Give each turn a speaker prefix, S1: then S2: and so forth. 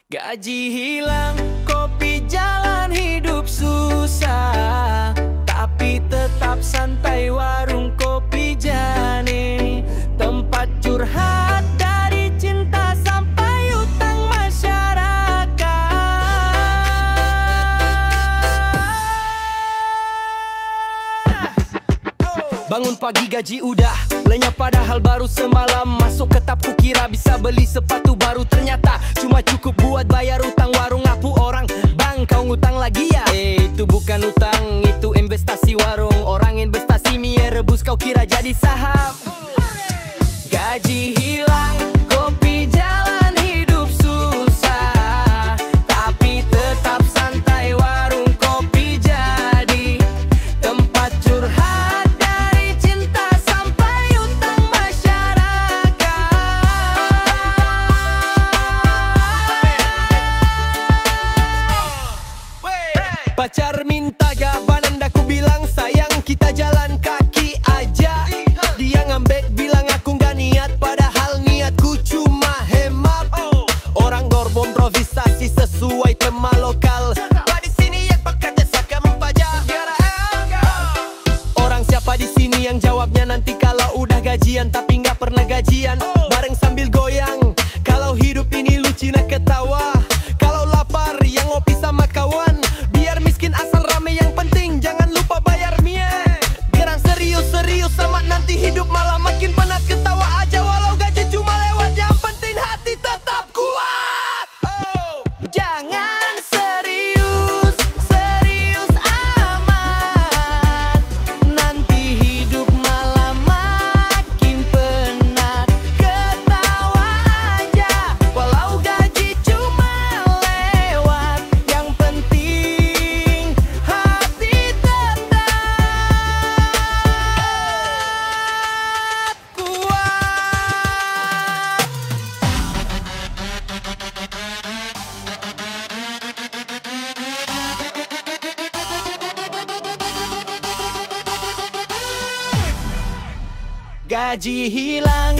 S1: Gaji hilang, kopi jalan, hidup susah, tapi tetap santai warung kopi Jani. Tempat curhat dari cinta sampai utang masyarakat. Bangun pagi gaji udah lenyap padahal baru semalam masuk ke tab, kukira bisa beli sepatu baru, ternyata cuma cukup buat bayar utang warung. Ngaku orang, bang kau ngutang lagi ya? Itu bukan utang, itu investasi warung. Orang investasi mie rebus kau kira jadi saham. Gaji hilang, kopi jalan, hidup susah, tapi tetap santai warung kopi jadi. Tempat curhat dari cinta sampai utang masyarakat. Pacar minta jawaban, aku bilang sayang kita jalan kaki aja. Dia ngambek bilang aku gak niat, padahal niatku cuma hemat. Orang Gorbo improvisasi sesuai tema lokal. Di sini yang bekerja saka mempajak. Orang siapa di sini yang jawabnya nanti kalau udah gajian tapi nggak pernah gajian. Bareng sambil goyang. Kalau hidup ini lucu nak ketawa. Kalau lapar yang ngopi sama kawan. Biar miskin asal rame yang penting jangan lupa bayar mie. Gerang serius-serius sama nanti hidup malah makin penat. Ketawa aja walau gaji cuma lewat, yang penting hati tetap kuat. Jangan serius, serius amat, nanti hidup malah makin penat. Ketawa aja walau gaji cuma lewat, yang penting hati tetap kuat. Gaji hilang,